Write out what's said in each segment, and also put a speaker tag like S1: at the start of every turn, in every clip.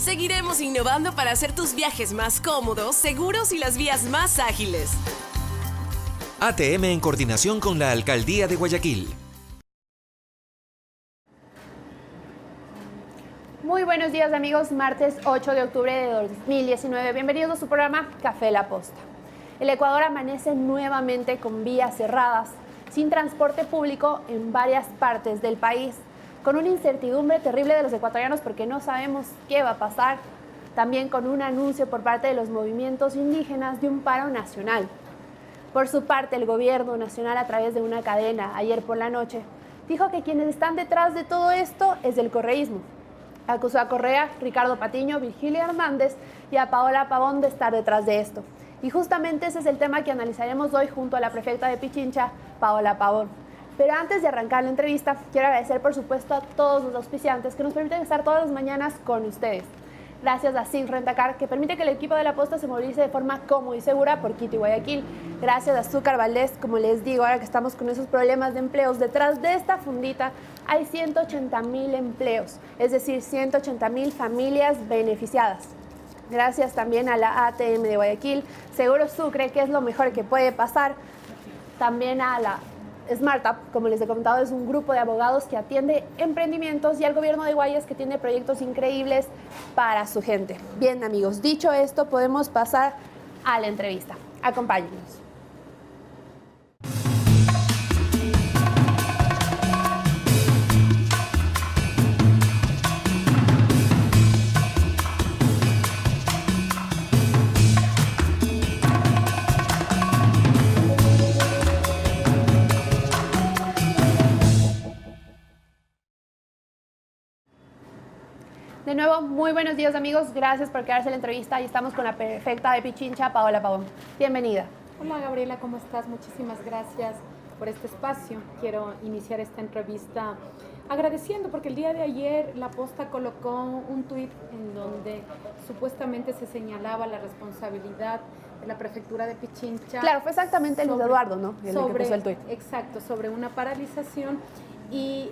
S1: Seguiremos innovando para hacer tus viajes más cómodos, seguros y las vías más ágiles.
S2: ATM en coordinación con la Alcaldía de Guayaquil.
S3: Muy buenos días amigos, martes 8 de octubre de 2019. Bienvenidos a su programa Café La Posta. El Ecuador amanece nuevamente con vías cerradas, sin transporte público en varias partes del país, con una incertidumbre terrible de los ecuatorianos porque no sabemos qué va a pasar, también con un anuncio por parte de los movimientos indígenas de un paro nacional. Por su parte, el gobierno nacional, a través de una cadena ayer por la noche, dijo que quienes están detrás de todo esto es el correísmo. Acusó a Correa, Ricardo Patiño, Virgilio Hernández y a Paola Pavón de estar detrás de esto. Y justamente ese es el tema que analizaremos hoy junto a la prefecta de Pichincha, Paola Pavón. Pero antes de arrancar la entrevista, quiero agradecer por supuesto a todos los auspiciantes que nos permiten estar todas las mañanas con ustedes. Gracias a SIG Rentacar, que permite que el equipo de La Posta se movilice de forma cómoda y segura por Quito y Guayaquil. Gracias a Azúcar Valdés, como les digo, ahora que estamos con esos problemas de empleos, detrás de esta fundita hay 180,000 empleos, es decir, 180,000 familias beneficiadas. Gracias también a la ATM de Guayaquil, Seguro Sucre, que es lo mejor que puede pasar. También a la SmartUp, como les he comentado, es un grupo de abogados que atiende emprendimientos, y al gobierno de Guayas, que tiene proyectos increíbles para su gente. Bien amigos, dicho esto, podemos pasar a la entrevista. Acompáñenos. De nuevo, muy buenos días amigos, gracias por quedarse en la entrevista y estamos con la prefecta de Pichincha, Paola Pavón. Bienvenida.
S4: Hola Gabriela, ¿cómo estás? Muchísimas gracias por este espacio. Quiero iniciar esta entrevista agradeciendo porque el día de ayer La Posta colocó un tuit en donde supuestamente se señalaba la responsabilidad de la prefectura de Pichincha.
S3: Claro, fue exactamente Luis Eduardo, ¿no? El que puso el tuit.
S4: Exacto, sobre una paralización. Y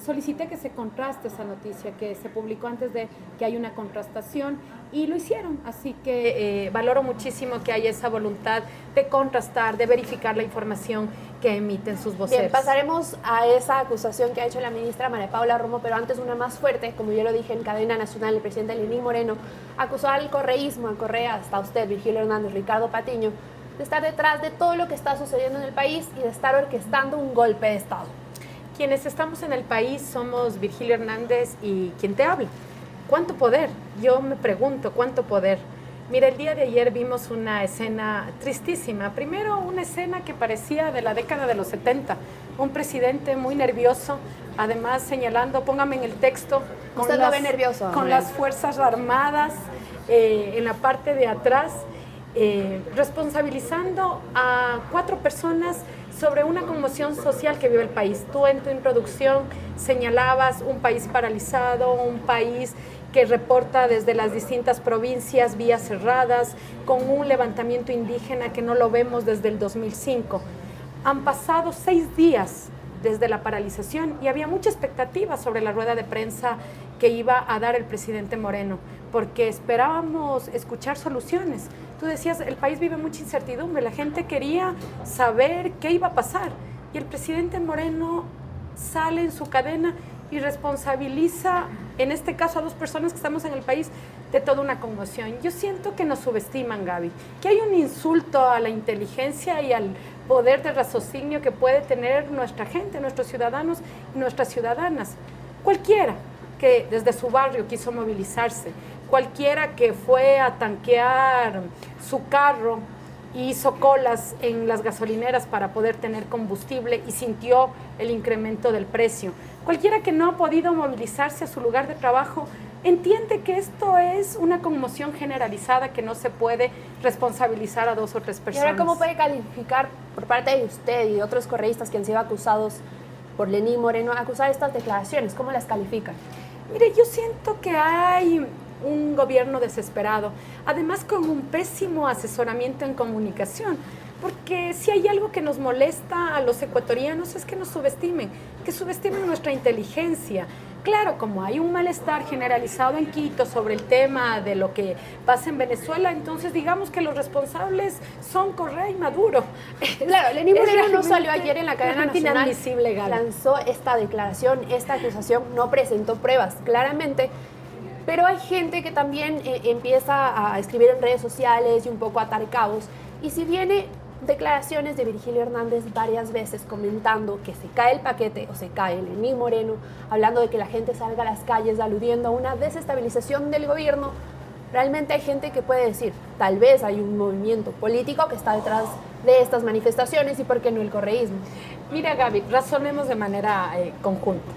S4: solicité que se contraste esa noticia, que se publicó antes de que haya una contrastación, y lo hicieron, así que valoro muchísimo que haya esa voluntad de contrastar, de verificar la información que emiten sus voceros.
S3: Bien, pasaremos a esa acusación que ha hecho la ministra María Paula Romo, pero antes una más fuerte, como yo lo dije en cadena nacional. El presidente Lenín Moreno acusó al correísmo, a Correa, hasta usted, Virgilio Hernández, Ricardo Patiño, de estar detrás de todo lo que está sucediendo en el país y de estar orquestando un golpe de Estado.
S4: Quienes estamos en el país somos Virgilio Hernández y quien te habla. ¿Cuánto poder? Yo me pregunto, ¿cuánto poder? Mira, el día de ayer vimos una escena tristísima. Primero, una escena que parecía de la década de los 70. Un presidente muy nervioso, además señalando, póngame en el texto,
S3: ¿Usted lo ve nervioso?
S4: con las Fuerzas Armadas en la parte de atrás, responsabilizando a 4 personas sobre una conmoción social que vive el país. Tú en tu introducción señalabas un país paralizado, un país que reporta desde las distintas provincias vías cerradas, con un levantamiento indígena que no lo vemos desde el 2005. Han pasado 6 días desde la paralización y había mucha expectativa sobre la rueda de prensa que iba a dar el presidente Moreno, porque esperábamos escuchar soluciones. Tú decías, el país vive mucha incertidumbre, la gente quería saber qué iba a pasar, y el presidente Moreno sale en su cadena y responsabiliza, en este caso a 2 personas que estamos en el país, de toda una conmoción. Yo siento que nos subestiman, Gaby, que hay un insulto a la inteligencia y al poder de raciocinio que puede tener nuestra gente, nuestros ciudadanos y nuestras ciudadanas. Cualquiera que desde su barrio quiso movilizarse, cualquiera que fue a tanquear su carro y hizo colas en las gasolineras para poder tener combustible y sintió el incremento del precio, cualquiera que no ha podido movilizarse a su lugar de trabajo, entiende que esto es una conmoción generalizada que no se puede responsabilizar a 2 o 3 personas.
S3: ¿Y ahora cómo puede calificar por parte de usted y de otros correístas que han sido acusados por Lenín Moreno, acusar estas declaraciones? ¿Cómo las califican?
S4: Mire, yo siento que hay un gobierno desesperado, además con un pésimo asesoramiento en comunicación, porque si hay algo que nos molesta a los ecuatorianos es que nos subestimen, que subestimen nuestra inteligencia, Claro, como hay un malestar generalizado en Quito sobre el tema de lo que pasa en Venezuela, entonces digamos que los responsables son Correa y Maduro.
S3: Claro, Lenín Moreno no salió ayer en la cadena nacional,
S4: inadmisible, Gaby.
S3: lanzó esta declaración, esta acusación, no presentó pruebas, claramente. Pero hay gente que también empieza a escribir en redes sociales y un poco a atar cabos. Y si viene declaraciones de Virgilio Hernández varias veces comentando que se cae el paquete o se cae Lenín Moreno, hablando de que la gente salga a las calles, aludiendo a una desestabilización del gobierno, realmente hay gente que puede decir, tal vez hay un movimiento político que está detrás de estas manifestaciones y por qué no el correísmo.
S4: Mira, Gaby, razonemos de manera conjunta.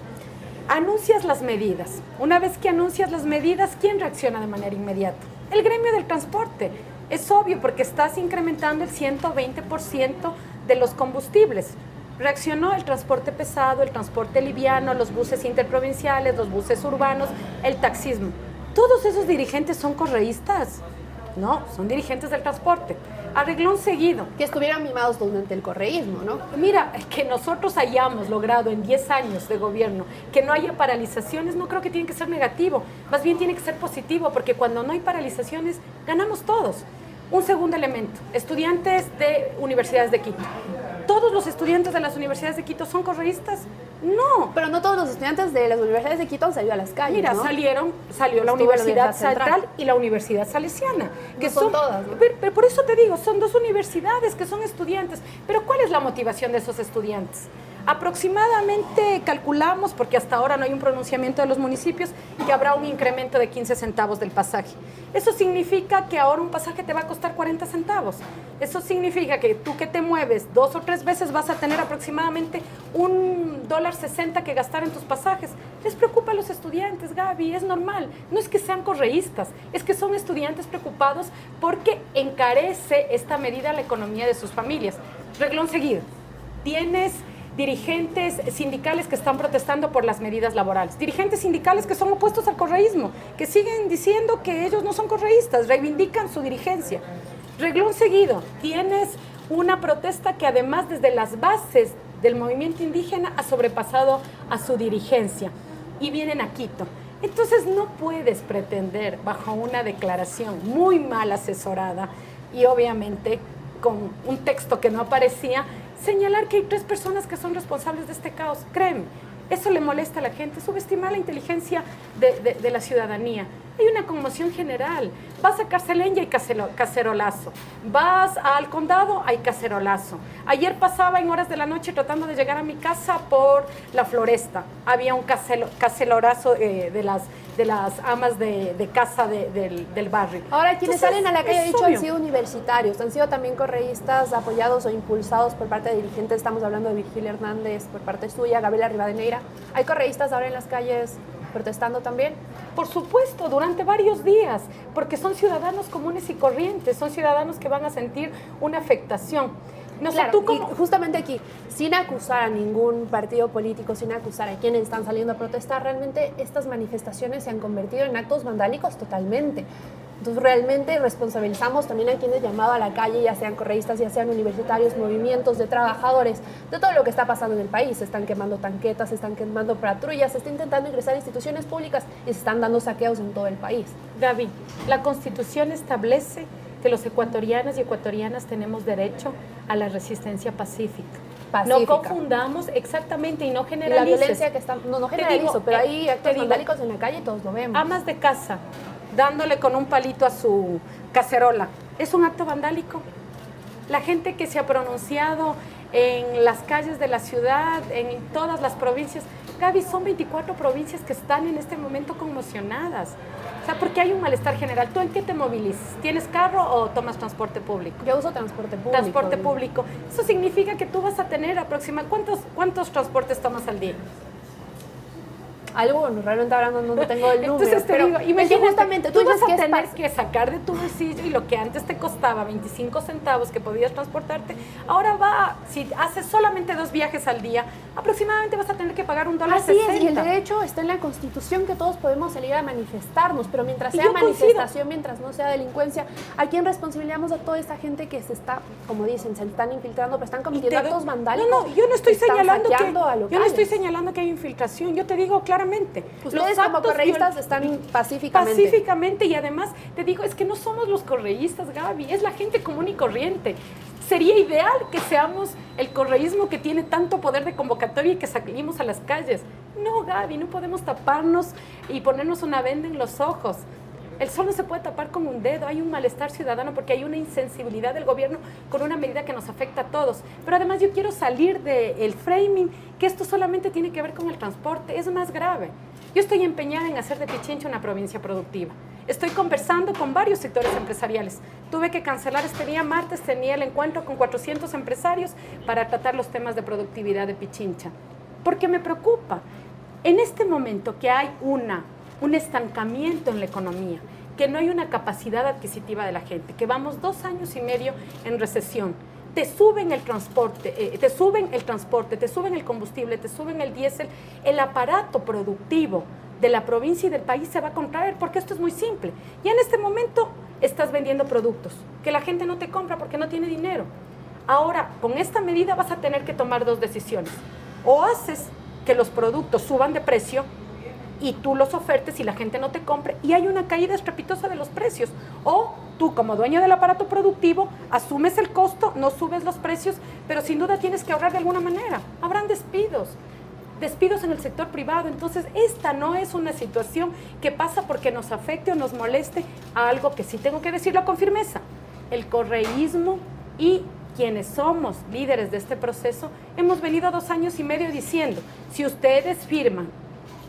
S4: Anuncias las medidas. Una vez que anuncias las medidas, ¿quién reacciona de manera inmediata? El gremio del transporte. Es obvio porque estás incrementando el 120% de los combustibles. Reaccionó el transporte pesado, el transporte liviano, los buses interprovinciales, los buses urbanos, el taxismo. ¿Todos esos dirigentes son correístas? No, son dirigentes del transporte. A reglón seguido.
S3: Que estuvieran mimados durante el correísmo, ¿no?
S4: Mira, que nosotros hayamos logrado en 10 años de gobierno que no haya paralizaciones, no creo que tiene que ser negativo, más bien tiene que ser positivo, porque cuando no hay paralizaciones, ganamos todos. Un segundo elemento, estudiantes de universidades de Quito. ¿Todos los estudiantes de las universidades de Quito son correístas? No.
S3: Pero no todos los estudiantes de las universidades de Quito han salido a las calles,
S4: Mira,
S3: ¿no?
S4: salió la Universidad Central y la Universidad Salesiana. Que
S3: son todas, ¿no?
S4: Pero por eso te digo, son dos universidades que son estudiantes. Pero ¿cuál es la motivación de esos estudiantes? Aproximadamente calculamos, porque hasta ahora no hay un pronunciamiento de los municipios, que habrá un incremento de 15 centavos del pasaje. Eso significa que ahora un pasaje te va a costar 40 centavos. Eso significa que tú que te mueves 2 o 3 veces vas a tener aproximadamente $1.60 que gastar en tus pasajes. Les preocupa a los estudiantes, Gaby, es normal. No es que sean correístas, es que son estudiantes preocupados porque encarece esta medida la economía de sus familias. Reglón seguido. Tienes dirigentes sindicales que están protestando por las medidas laborales, dirigentes sindicales que son opuestos al correísmo, que siguen diciendo que ellos no son correístas, reivindican su dirigencia. Reglón seguido, tienes una protesta que además desde las bases del movimiento indígena ha sobrepasado a su dirigencia y vienen a Quito. Entonces no puedes pretender bajo una declaración muy mal asesorada y obviamente con un texto que no aparecía, señalar que hay 3 personas que son responsables de este caos. Créeme, eso le molesta a la gente, subestimar la inteligencia de la ciudadanía. Hay una conmoción general. Vas a Carceleña y hay cacerolazo. Vas al condado, hay cacerolazo. Ayer pasaba en horas de la noche tratando de llegar a mi casa por la Floresta. Había un cacerolazo de las amas de casa del barrio.
S3: Ahora, quienes
S4: Entonces,
S3: salen a la calle, de hecho,
S4: obvio,
S3: han sido universitarios, han sido también correístas apoyados o impulsados por parte de dirigentes. Estamos hablando de Virgilio Hernández, por parte suya, Gabriela Rivadeneira. ¿Hay correístas ahora en las calles protestando también?
S4: Por supuesto, durante varios días, porque son ciudadanos comunes y corrientes, son ciudadanos que van a sentir una afectación. No sé,
S3: Claro,
S4: tú como...
S3: y justamente aquí, sin acusar a ningún partido político, sin acusar a quienes están saliendo a protestar, realmente estas manifestaciones se han convertido en actos vandálicos totalmente. Entonces realmente responsabilizamos también a quienes llamado a la calle, ya sean correístas, ya sean universitarios, movimientos de trabajadores, de todo lo que está pasando en el país. Se están quemando tanquetas, se están quemando patrullas, se está intentando ingresar a instituciones públicas y se están dando saqueos en todo el país.
S4: Gaby, la Constitución establece que los ecuatorianos y ecuatorianas tenemos derecho a la resistencia pacífica. No confundamos exactamente y no generalices.
S3: Y la violencia que está, no generalizo,
S4: digo,
S3: pero hay actos vandálicos en la calle y todos lo vemos.
S4: Amas de casa dándole con un palito a su cacerola, ¿es un acto vandálico? La gente que se ha pronunciado en las calles de la ciudad, en todas las provincias, Gaby, son 24 provincias que están en este momento conmocionadas. O sea, porque hay un malestar general. ¿Tú en qué te movilizas? ¿Tienes carro o tomas transporte público?
S3: Yo uso transporte público.
S4: Transporte público. Eso significa que tú vas a tener aproximadamente... ¿Cuántos transportes tomas al día?
S3: Algunos, realmente ahora no tengo el número.
S4: Entonces te digo, imagínate,
S3: justamente,
S4: tú vas
S3: dices
S4: a
S3: que
S4: tener que sacar de tu bolsillo y lo que antes te costaba 25 centavos que podías transportarte, ahora va, si haces solamente 2 viajes al día, aproximadamente vas a tener que pagar $1.60.
S3: Así es, y el derecho está en la Constitución que todos podemos salir a manifestarnos, pero mientras
S4: Y
S3: sea
S4: yo coincido.
S3: manifestación, mientras no sea delincuencia, ¿a quién responsabilizamos a toda esta gente que se está, como dicen, se están infiltrando, pero están cometiendo actos vandálicos?
S4: No, yo no estoy
S3: están
S4: señalando
S3: saqueando a
S4: yo no
S3: locales?
S4: estoy señalando que hay infiltración. Yo te digo claramente.
S3: Ustedes
S4: los
S3: como
S4: actos
S3: correístas están pacíficamente.
S4: Pacíficamente, y además te digo, es que no somos los correístas, Gaby, es la gente común y corriente. Sería ideal que seamos el correísmo que tiene tanto poder de convocatoria y que salimos a las calles. No, Gaby, no podemos taparnos y ponernos una venda en los ojos. El sol no se puede tapar con un dedo, hay un malestar ciudadano porque hay una insensibilidad del gobierno con una medida que nos afecta a todos. Pero además yo quiero salir del framing que esto solamente tiene que ver con el transporte, es más grave. Yo estoy empeñada en hacer de Pichincha una provincia productiva. Estoy conversando con varios sectores empresariales. Tuve que cancelar este día martes, tenía el encuentro con 400 empresarios para tratar los temas de productividad de Pichincha. Porque me preocupa. En este momento que hay un estancamiento en la economía, que no hay una capacidad adquisitiva de la gente, que vamos 2 años y medio en recesión, te suben el transporte, te suben el combustible, te suben el diésel, el aparato productivo de la provincia y del país se va a contraer, porque esto es muy simple. Y en este momento estás vendiendo productos que la gente no te compra porque no tiene dinero. Ahora, con esta medida vas a tener que tomar 2 decisiones. O haces que los productos suban de precio y tú los ofertes y la gente no te compre y hay una caída estrepitosa de los precios. O tú, como dueño del aparato productivo, asumes el costo, no subes los precios, pero sin duda tienes que ahorrar de alguna manera. Habrán despidos en el sector privado. Entonces, esta no es una situación que pasa porque nos afecte o nos moleste a algo que sí tengo que decirlo con firmeza. El correísmo y quienes somos líderes de este proceso hemos venido 2 años y medio diciendo, si ustedes firman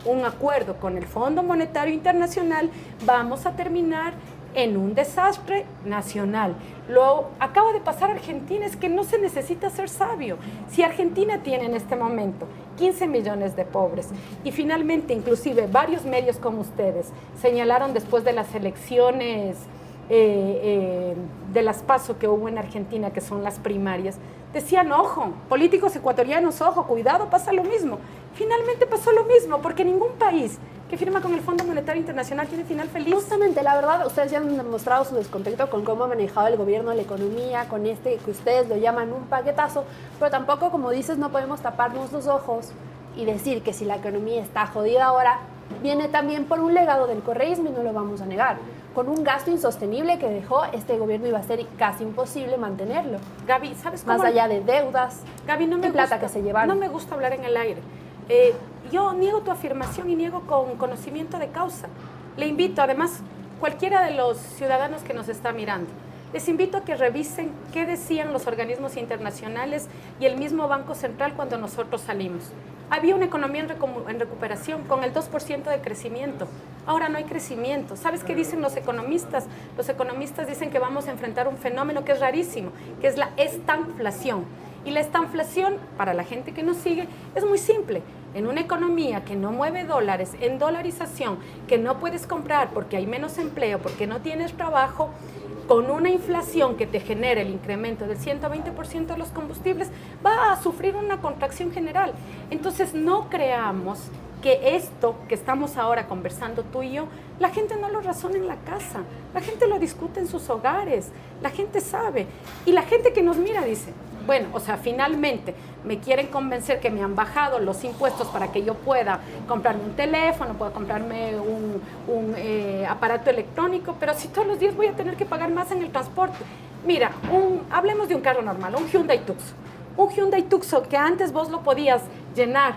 S4: un acuerdo con el Fondo Monetario Internacional, vamos a terminar en un desastre nacional. Lo acaba de pasar Argentina, es que no se necesita ser sabio. Si Argentina tiene en este momento 15 millones de pobres y finalmente inclusive varios medios como ustedes señalaron después de las elecciones de las PASO que hubo en Argentina, que son las primarias, decían, ojo, políticos ecuatorianos, ojo, cuidado, pasa lo mismo. Finalmente pasó lo mismo, porque ningún país que firma con el Fondo Monetario Internacional tiene final feliz.
S3: Justamente, la verdad, ustedes ya han demostrado su descontento con cómo ha manejado el gobierno la economía, con este que ustedes lo llaman un paquetazo, pero tampoco, como dices, no podemos taparnos los ojos y decir que si la economía está jodida ahora, viene también por un legado del correísmo y no lo vamos a negar. Con un gasto insostenible que dejó este gobierno iba a ser casi imposible mantenerlo.
S4: Gaby, ¿sabes cómo?
S3: Más allá de deudas,
S4: Gaby, no me
S3: plata
S4: gusta,
S3: que se llevaron.
S4: No me gusta hablar en el aire. Yo niego tu afirmación y niego con conocimiento de causa. Le invito, además, cualquiera de los ciudadanos que nos está mirando, les invito a que revisen qué decían los organismos internacionales y el mismo Banco Central cuando nosotros salimos. Había una economía en recuperación con el 2% de crecimiento. Ahora no hay crecimiento. ¿Sabes qué dicen los economistas? Los economistas dicen que vamos a enfrentar un fenómeno que es rarísimo, que es la estanflación. Y la estanflación, para la gente que nos sigue, es muy simple. En una economía que no mueve dólares, en dolarización, que no puedes comprar porque hay menos empleo, porque no tienes trabajo, con una inflación que te genera el incremento del 120% de los combustibles, va a sufrir una contracción general. Entonces, no creamos que esto que estamos ahora conversando tú y yo, la gente no lo razona en la casa, la gente lo discute en sus hogares, la gente sabe. Y la gente que nos mira dice, bueno, o sea, finalmente me quieren convencer que me han bajado los impuestos para que yo pueda comprarme un teléfono, pueda comprarme un aparato electrónico, pero si todos los días voy a tener que pagar más en el transporte. Mira, hablemos de un carro normal, un Hyundai Tucson. Un Hyundai Tucson que antes vos lo podías llenar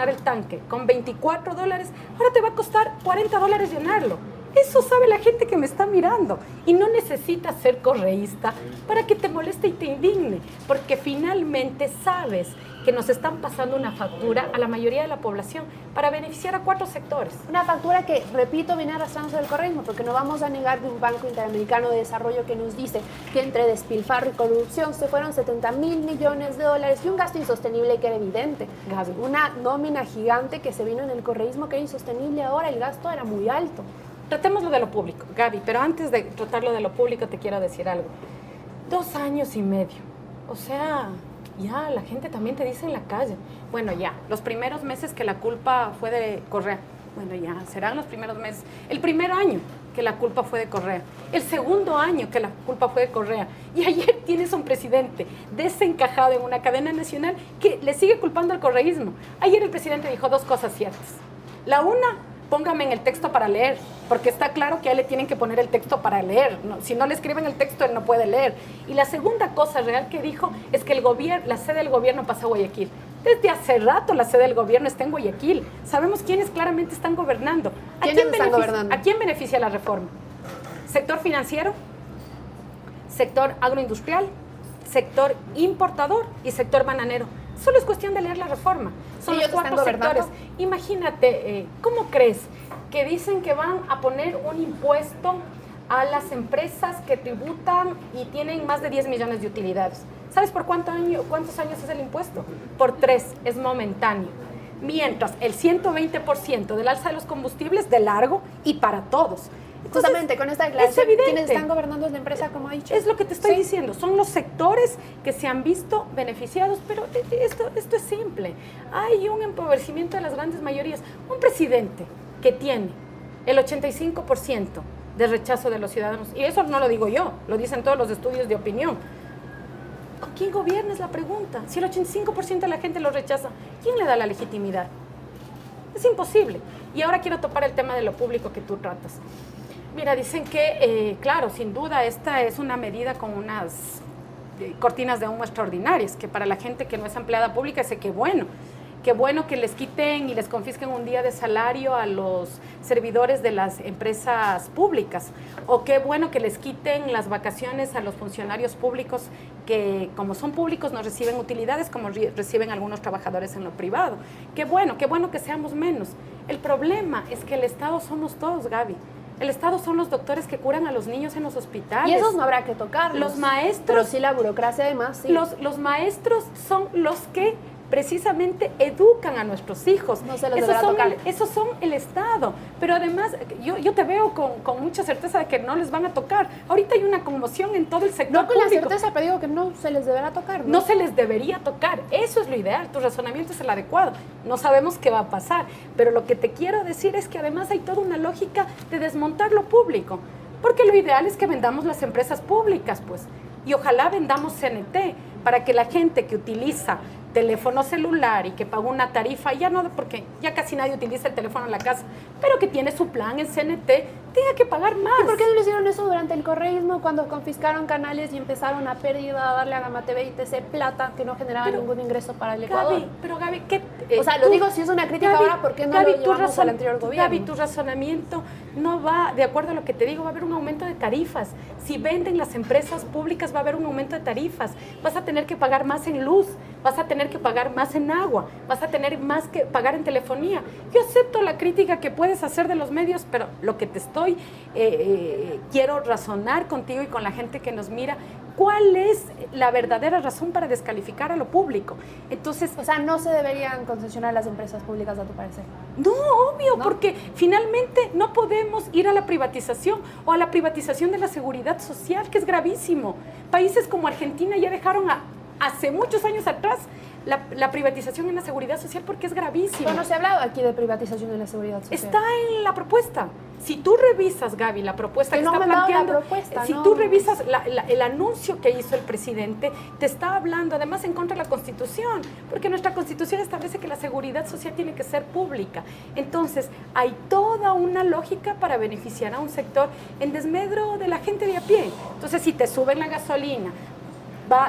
S4: el tanque con $24, ahora te va a costar $40 llenarlo. Eso sabe la gente que me está mirando y no necesitas ser correísta para que te moleste y te indigne, porque finalmente sabes que nos están pasando una factura a la mayoría de la población para beneficiar a 4 sectores.
S3: Una factura que, repito, viene arrastrándose del correísmo, porque no vamos a negar de un Banco Interamericano de Desarrollo que nos dice que entre despilfarro y corrupción se fueron $70.000 millones y un gasto insostenible que era evidente.
S4: Gaby.
S3: Una nómina gigante que se vino en el correísmo que era insostenible ahora, el gasto era muy alto.
S4: Tratémoslo de lo público, Gaby, pero antes de tratarlo de lo público te quiero decir algo. 2 años y medio, o sea, ya la gente también te dice en la calle, bueno ya, los primeros meses que la culpa fue de Correa, bueno, ya serán los primeros meses. El primer año que la culpa fue de Correa, el segundo año que la culpa fue de Correa, y ayer tienes un presidente desencajado en una cadena nacional que le sigue culpando al correísmo. Ayer el presidente dijo dos cosas ciertas. La una, póngame en el texto para leer, porque está claro que a él le tienen que poner el texto para leer, ¿no? Si no le escriben el texto, él no puede leer. Y la segunda cosa real que dijo es que la sede del gobierno pasa a Guayaquil. Desde hace rato la sede del gobierno está en Guayaquil. Sabemos quiénes claramente están gobernando.
S3: ¿Quiénes están gobernando?
S4: ¿A quién beneficia la reforma? Sector financiero, sector agroindustrial, sector importador y sector bananero. Solo es cuestión de leer la reforma. Son los cuatro sectores. Imagínate, ¿cómo crees que dicen que van a poner un impuesto a las empresas que tributan y tienen más de 10 millones de utilidades? ¿Sabes por cuántos años es el impuesto? Por 3, es momentáneo. Mientras el 120% del alza de los combustibles de largo y para todos. Entonces,
S3: justamente con esta declaración,
S4: es evidente.
S3: ¿quiénes están gobernando la empresa, como ha dicho?
S4: Es lo que te estoy diciendo, son los sectores que se han visto beneficiados, pero esto es simple. Hay un empobrecimiento de las grandes mayorías. Un presidente que tiene el 85% de rechazo de los ciudadanos, y eso no lo digo yo, lo dicen todos los estudios de opinión. ¿Con quién gobierna es la pregunta? Si el 85% de la gente lo rechaza, ¿quién le da la legitimidad? Es imposible. Y ahora quiero topar el tema de lo público que tú tratas. Mira, dicen que, claro, sin duda, esta es una medida con unas cortinas de humo extraordinarias, que para la gente que no es empleada pública, sé que bueno que les quiten y les confisquen un día de salario a los servidores de las empresas públicas, o qué bueno que les quiten las vacaciones a los funcionarios públicos que, como son públicos, no reciben utilidades como reciben algunos trabajadores en lo privado. Qué bueno que seamos menos. El problema es que el Estado somos todos, Gaby. El Estado son los doctores que curan a los niños en los hospitales.
S3: Y esos no habrá que tocarlos.
S4: Los maestros.
S3: Pero sí la burocracia además, sí.
S4: Los maestros son los que precisamente educan a nuestros hijos.
S3: No se los deberá tocar.
S4: Esos son el Estado. Pero además, yo te veo con mucha certeza de que no les van a tocar. Ahorita hay una conmoción en todo el sector
S3: público. No con
S4: público.
S3: la certeza, pero digo que no se les deberá tocar, ¿no?
S4: No se les debería tocar. Eso es lo ideal. Tu razonamiento es el adecuado. No sabemos qué va a pasar. Pero lo que te quiero decir es que además hay toda una lógica de desmontar lo público. Porque lo ideal es que vendamos las empresas públicas, pues. Y ojalá vendamos CNT para que la gente que utiliza teléfono celular y que paga una tarifa, ya no, porque ya casi nadie utiliza el teléfono en la casa, pero que tiene su plan en CNT, tenga que pagar más.
S3: ¿Y por qué no lo hicieron eso durante el correísmo, cuando confiscaron canales y empezaron a pérdida a darle a Gama TV y TC plata que no generaba ningún ingreso para el Ecuador?
S4: Gaby, ¿qué?
S3: O sea, lo digo, si es una crítica
S4: Gaby,
S3: ahora, ¿por qué no lo llevamos al anterior gobierno?
S4: Gaby, tu razonamiento no va de acuerdo a lo que te digo, va a haber un aumento de tarifas. Si venden las empresas públicas, va a haber un aumento de tarifas. Vas a tener que pagar más en luz, vas a tener que pagar más en agua, vas a tener más que pagar en telefonía. Yo acepto la crítica que puedes hacer de los medios, pero lo que te estoy, quiero razonar contigo y con la gente que nos mira, ¿cuál es la verdadera razón para descalificar a lo público? Entonces,
S3: o sea, no se deberían concesionar las empresas públicas, a tu parecer.
S4: No, obvio, ¿no? Porque finalmente no podemos ir a la privatización o a la privatización de la seguridad social, que es gravísimo. Países como Argentina ya dejaron hace muchos años atrás la privatización en la seguridad social porque es gravísimo.
S3: Pero no se ha hablado aquí de privatización en la seguridad social.
S4: Está en la propuesta. Si tú revisas, Gaby, la propuesta que está planteando, si tú revisas el anuncio que hizo el presidente, te está hablando además en contra de la Constitución, porque nuestra Constitución establece que la seguridad social tiene que ser pública. Entonces, hay toda una lógica para beneficiar a un sector en desmedro de la gente de a pie. Entonces, si te suben la gasolina,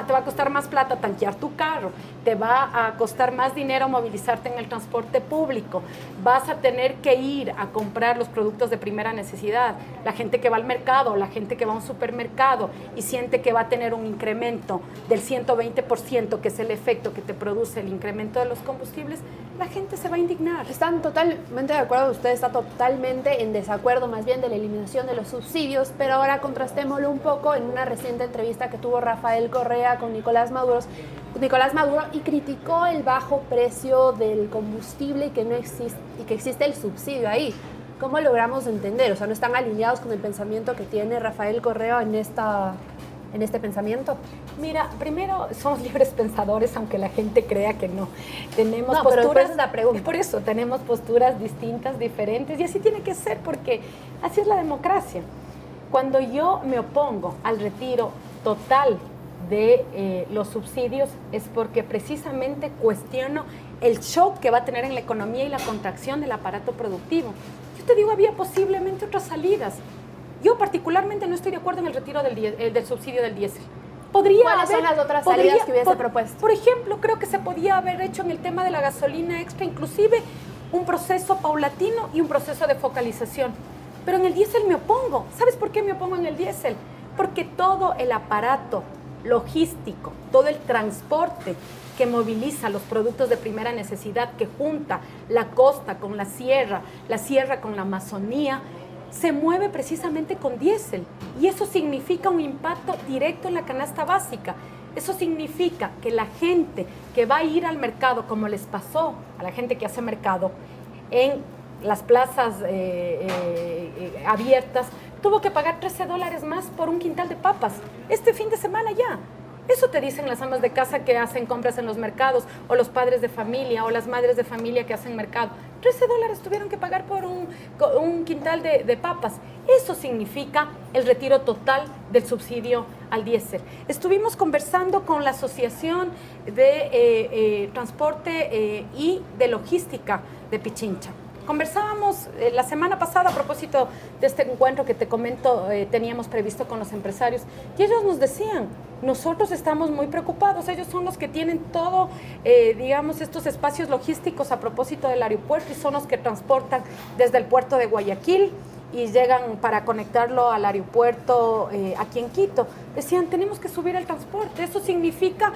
S4: te va a costar más plata tanquear tu carro, te va a costar más dinero movilizarte en el transporte público, vas a tener que ir a comprar los productos de primera necesidad. La gente que va al mercado, la gente que va a un supermercado y siente que va a tener un incremento del 120%, que es el efecto que te produce el incremento de los combustibles, la gente se va a indignar.
S3: Están totalmente de acuerdo, usted está totalmente en desacuerdo más bien de la eliminación de los subsidios, pero ahora contrastémoslo un poco en una reciente entrevista que tuvo Rafael Correa con Nicolás Maduro y criticó el bajo precio del combustible y que no existe, y que existe el subsidio ahí. ¿Cómo logramos entender? O sea, no están alineados con el pensamiento que tiene Rafael Correa en esta en este pensamiento?
S4: Mira, primero somos libres pensadores, aunque la gente crea que no. Tenemos
S3: No, pero
S4: posturas,
S3: por eso es la pregunta.
S4: por eso tenemos posturas distintas, diferentes, y así tiene que ser, porque así es la democracia. Cuando yo me opongo al retiro total de los subsidios es porque precisamente cuestiono el shock que va a tener en la economía y la contracción del aparato productivo. Yo te digo, había posiblemente otras salidas. Yo particularmente no estoy de acuerdo en el retiro del subsidio del diésel.
S3: ¿Cuáles son las otras salidas que hubiese propuesto?
S4: Por ejemplo, creo que se podía haber hecho en el tema de la gasolina extra, inclusive un proceso paulatino y un proceso de focalización. Pero en el diésel me opongo. ¿Sabes por qué me opongo en el diésel? Porque todo el aparato logístico, todo el transporte que moviliza los productos de primera necesidad, que junta la costa con la sierra con la Amazonía, se mueve precisamente con diésel, y eso significa un impacto directo en la canasta básica. Eso significa que la gente que va a ir al mercado, como les pasó a la gente que hace mercado en las plazas abiertas, tuvo que pagar $13 más por un quintal de papas este fin de semana ya. Eso te dicen las amas de casa que hacen compras en los mercados, o los padres de familia, o las madres de familia que hacen mercado. $13 tuvieron que pagar por un quintal de papas. Eso significa el retiro total del subsidio al diésel. Estuvimos conversando con la Asociación de Transporte y de Logística de Pichincha. Conversábamos la semana pasada a propósito de este encuentro que te comento, teníamos previsto con los empresarios, y ellos nos decían, nosotros estamos muy preocupados, ellos son los que tienen todo, digamos, estos espacios logísticos a propósito del aeropuerto, y son los que transportan desde el puerto de Guayaquil y llegan para conectarlo al aeropuerto aquí en Quito. Decían, tenemos que subir el transporte, eso significa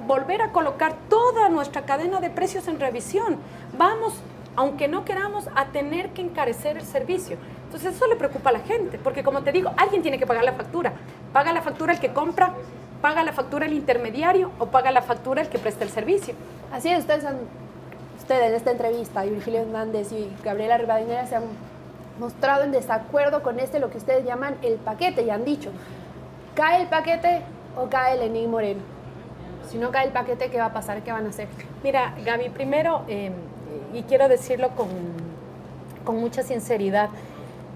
S4: volver a colocar toda nuestra cadena de precios en revisión. Vamos, aunque no queramos, a tener que encarecer el servicio. Entonces eso le preocupa a la gente, porque como te digo, alguien tiene que pagar la factura. Paga la factura el que compra, paga la factura el intermediario, o paga la factura el que presta el servicio.
S3: Así es, ustedes en esta entrevista, y Virgilio Hernández y Gabriela Rivadeneira se han mostrado en desacuerdo con lo que ustedes llaman el paquete, y han dicho, ¿cae el paquete o cae Lenín Moreno? Si no cae el paquete, ¿qué va a pasar? ¿Qué van a hacer?
S4: Mira, Gaby, primero, y quiero decirlo con mucha sinceridad,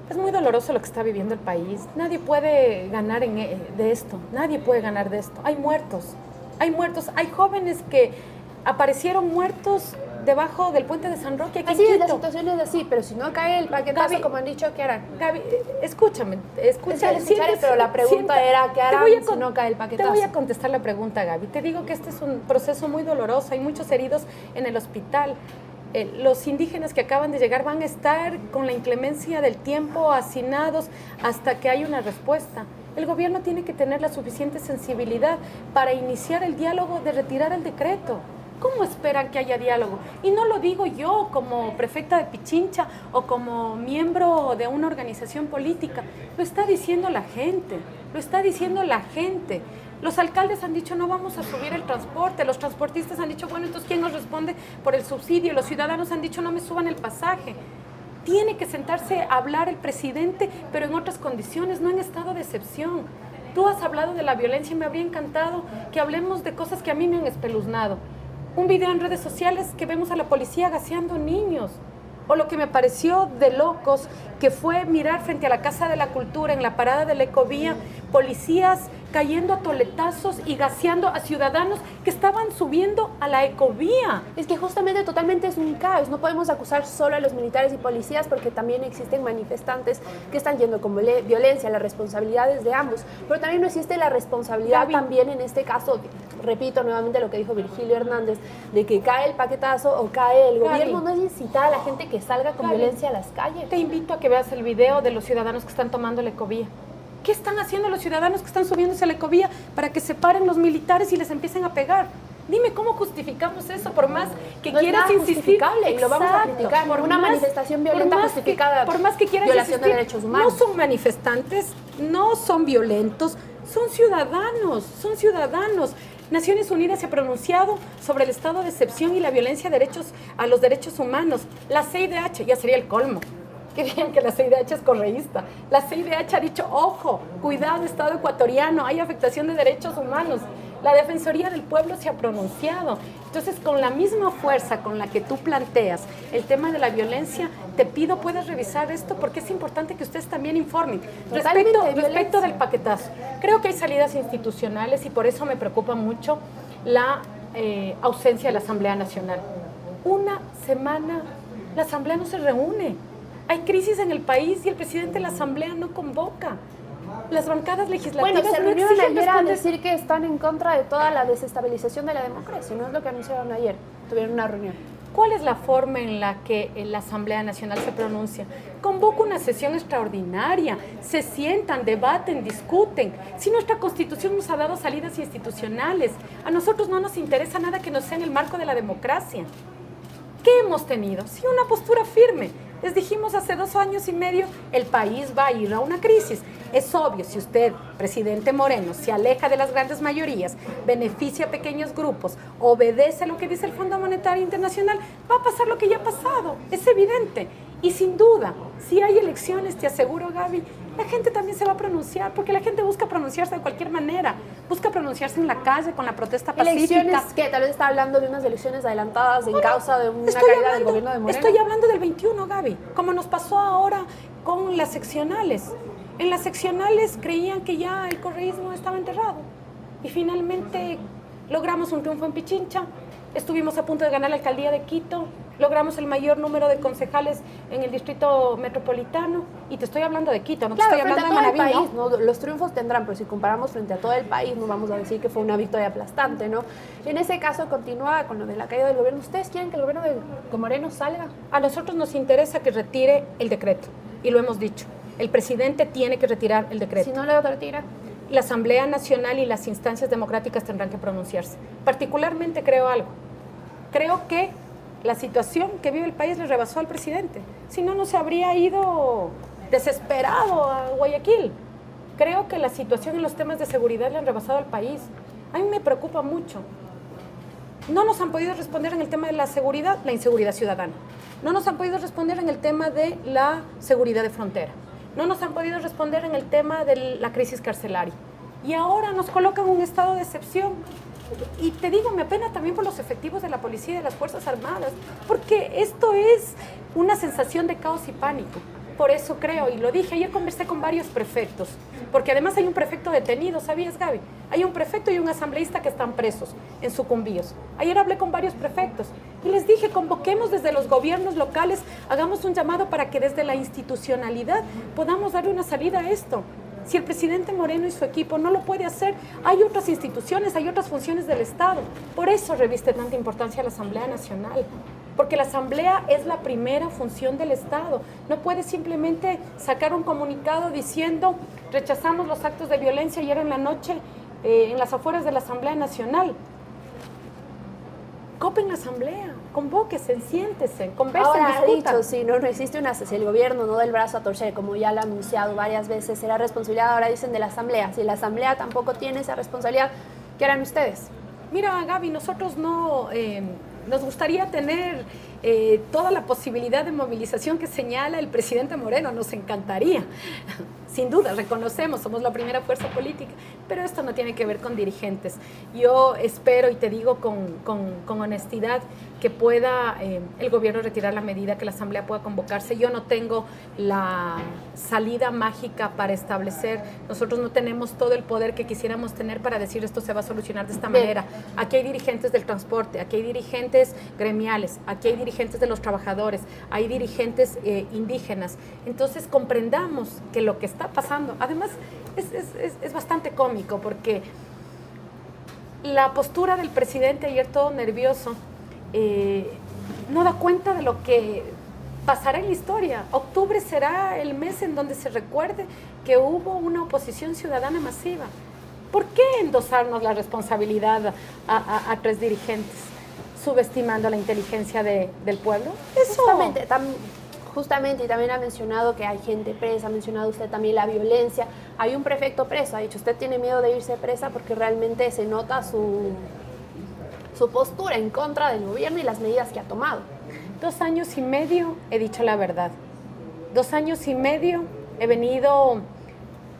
S4: es muy doloroso lo que está viviendo el país. Nadie puede ganar de esto, nadie puede ganar de esto. Hay muertos, hay jóvenes que aparecieron muertos debajo del puente de San Roque aquí
S3: así
S4: en
S3: es, la
S4: Quito.
S3: situación es así, pero si no cae el paquetazo, Gaby, como han dicho, ¿qué harán?
S4: Gaby, escúchame,
S3: pero la pregunta era, ¿qué harán si no cae el paquetazo?
S4: Te voy a contestar la pregunta, Gaby. Te digo que este es un proceso muy doloroso, hay muchos heridos en el hospital. Los indígenas que acaban de llegar van a estar con la inclemencia del tiempo hacinados hasta que haya una respuesta. El gobierno tiene que tener la suficiente sensibilidad para iniciar el diálogo de retirar el decreto. ¿Cómo esperan que haya diálogo? Y no lo digo yo como prefecta de Pichincha o como miembro de una organización política, lo está diciendo la gente, Los alcaldes han dicho, no vamos a subir el transporte. Los transportistas han dicho, bueno, entonces, ¿quién nos responde por el subsidio? Los ciudadanos han dicho, no me suban el pasaje. Tiene que sentarse a hablar el presidente, pero en otras condiciones, no en estado de excepción. Tú has hablado de la violencia y me habría encantado que hablemos de cosas que a mí me han espeluznado. Un video en redes sociales que vemos a la policía gaseando niños. O lo que me pareció de locos, que fue mirar frente a la Casa de la Cultura, en la parada de la Ecovía, policías cayendo a toletazos y gaseando a ciudadanos que estaban subiendo a la Ecovía.
S3: Es que justamente totalmente es un caos. No podemos acusar solo a los militares y policías, porque también existen manifestantes que están yendo con violencia. Las responsabilidades de ambos, pero también no existe la responsabilidad, Gaby, también en este caso, repito nuevamente lo que dijo Virgilio Hernández, de que cae el paquetazo o cae el gobierno. No es incitar a la gente que salga con violencia a las calles.
S4: Te invito a que veas el video de los ciudadanos que están tomando la Ecovía. ¿Qué están haciendo los ciudadanos que están subiéndose a la Ecovía para que se paren los militares y les empiecen a pegar? Dime, ¿cómo justificamos eso? Por más que quieras insistir,
S3: y lo vamos a criticar. Por una manifestación violenta justificada,
S4: por más que quieras
S3: violación
S4: insistir,
S3: de derechos humanos.
S4: No son manifestantes, no son violentos, son ciudadanos. Naciones Unidas se ha pronunciado sobre el estado de excepción y la violencia a los derechos humanos. La CIDH ya sería el colmo. que digan que la CIDH es correísta. La CIDH ha dicho, ojo, cuidado, Estado ecuatoriano, hay afectación de derechos humanos. La Defensoría del Pueblo se ha pronunciado. Entonces, con la misma fuerza con la que tú planteas el tema de la violencia, te pido puedas revisar esto porque es importante que ustedes también informen. Respecto del paquetazo, creo que hay salidas institucionales y por eso me preocupa mucho la ausencia de la Asamblea Nacional. Una semana la Asamblea no se reúne. Hay crisis en el país y el presidente de la Asamblea no convoca. Las bancadas legislativas
S3: bueno, se
S4: no
S3: reunieron
S4: exigen
S3: ayer a
S4: responder.
S3: decir que están en contra de toda la desestabilización de la democracia, ¿no es lo que anunciaron ayer? Tuvieron una reunión.
S4: ¿Cuál es la forma en la que la Asamblea Nacional se pronuncia? Convoca una sesión extraordinaria, se sientan, debaten, discuten. Si nuestra Constitución nos ha dado salidas institucionales, a nosotros no nos interesa nada que no sea en el marco de la democracia. ¿Qué hemos tenido? Sí, una postura firme. Les dijimos hace 2 años y medio, el país va a ir a una crisis. Es obvio, si usted, presidente Moreno, se aleja de las grandes mayorías, beneficia a pequeños grupos, obedece a lo que dice el Fondo Monetario Internacional, va a pasar lo que ya ha pasado. Es evidente. Y sin duda, si hay elecciones, te aseguro, Gaby, la gente también se va a pronunciar, porque la gente busca pronunciarse de cualquier manera, busca pronunciarse en la calle con la protesta pacífica.
S3: ¿Elecciones qué? Tal vez está hablando de unas elecciones adelantadas en causa de una caída del gobierno de Moreno.
S4: Estoy hablando del 21, Gaby, como nos pasó ahora con las seccionales. En las seccionales creían que ya el correísmo estaba enterrado y finalmente logramos un triunfo en Pichincha, estuvimos a punto de ganar la alcaldía de Quito, logramos el mayor número de concejales en el distrito metropolitano y te estoy hablando de Quito, no te estoy hablando de Manaví,
S3: país, ¿no? Los triunfos tendrán, pero si comparamos frente a todo el país, no vamos a decir que fue una victoria aplastante, ¿no? En ese caso continúa con lo de la caída del gobierno. ¿Ustedes quieren que el gobierno de Moreno salga?
S4: A nosotros nos interesa que retire el decreto y lo hemos dicho. El presidente tiene que retirar el decreto.
S3: Si no lo retira,
S4: la Asamblea Nacional y las instancias democráticas tendrán que pronunciarse. Particularmente creo algo. Creo que la situación que vive el país le rebasó al presidente. Si no, no se habría ido desesperado a Guayaquil. Creo que la situación en los temas de seguridad le han rebasado al país. A mí me preocupa mucho. No nos han podido responder en el tema de la seguridad, la inseguridad ciudadana. No nos han podido responder en el tema de la seguridad de frontera. No nos han podido responder en el tema de la crisis carcelaria. Y ahora nos colocan en un estado de excepción. Y te digo, me apena también por los efectivos de la policía y de las Fuerzas Armadas, porque esto es una sensación de caos y pánico. Por eso creo, y lo dije, ayer conversé con varios prefectos, porque además hay un prefecto detenido, ¿sabías, Gaby? Hay un prefecto y un asambleísta que están presos en Sucumbíos. Ayer hablé con varios prefectos y les dije, convoquemos desde los gobiernos locales, hagamos un llamado para que desde la institucionalidad podamos darle una salida a esto. Si el presidente Moreno y su equipo no lo puede hacer, hay otras instituciones, hay otras funciones del Estado. Por eso reviste tanta importancia la Asamblea Nacional, porque la Asamblea es la primera función del Estado. No puede simplemente sacar un comunicado diciendo rechazamos los actos de violencia ayer en la noche en las afueras de la Asamblea Nacional. Copen la Asamblea, convóquese, siéntese, conversen,
S3: ahora
S4: discutan.
S3: ha dicho, si no existe si el gobierno no da el brazo a torcer, como ya lo ha anunciado varias veces, será responsabilidad, ahora dicen, de la Asamblea. Si la Asamblea tampoco tiene esa responsabilidad, ¿qué harán ustedes?
S4: Mira, Gaby, nosotros no... nos gustaría tener toda la posibilidad de movilización que señala el presidente Moreno, nos encantaría. Sin duda, reconocemos, somos la primera fuerza política, pero esto no tiene que ver con dirigentes. Yo espero y te digo con honestidad que pueda el gobierno retirar la medida, que la Asamblea pueda convocarse. Yo no tengo la salida mágica para establecer, nosotros no tenemos todo el poder que quisiéramos tener para decir esto se va a solucionar de esta manera. Aquí hay dirigentes del transporte, aquí hay dirigentes gremiales, aquí hay dirigentes de los trabajadores, hay dirigentes indígenas. Entonces comprendamos que lo que está pasando, además es bastante cómico porque la postura del presidente ayer todo nervioso no da cuenta de lo que pasará en la historia. Octubre será el mes en donde se recuerde que hubo una oposición ciudadana masiva. ¿Por qué endosarnos la responsabilidad a 3 dirigentes, subestimando la inteligencia del pueblo? Eso.
S3: Justamente, y también ha mencionado que hay gente presa, ha mencionado usted también la violencia. Hay un prefecto preso, ha dicho, usted tiene miedo de irse presa porque realmente se nota su postura en contra del gobierno y las medidas que ha tomado.
S4: 2 años y medio he dicho la verdad. 2 años y medio he venido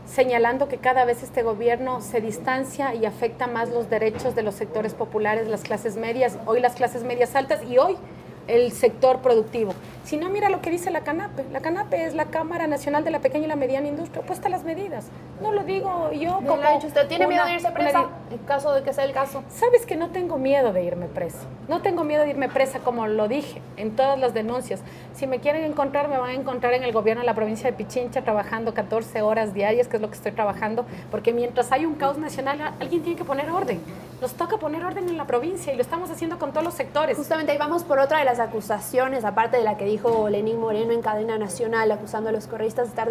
S4: señalando que cada vez este gobierno se distancia y afecta más los derechos de los sectores populares, las clases medias, hoy las clases medias altas y hoy el sector productivo. Si no, mira lo que dice la CANAPE. La CANAPE es la Cámara Nacional de la Pequeña y la Mediana Industria. Puesta las medidas. No lo digo yo
S3: Bien
S4: como...
S3: lo ha dicho usted. ¿Tiene miedo de irse presa en caso de que sea el caso?
S4: Sabes que no tengo miedo de irme presa. No tengo miedo de irme presa, como lo dije en todas las denuncias. Si me quieren encontrar, me van a encontrar en el gobierno de la provincia de Pichincha trabajando 14 horas diarias, que es lo que estoy trabajando, porque mientras hay un caos nacional, alguien tiene que poner orden. Nos toca poner orden en la provincia y lo estamos haciendo con todos los sectores.
S3: Justamente ahí vamos por otra de las acusaciones, aparte de la que dijo Lenín Moreno en cadena nacional, acusando a los correístas de estar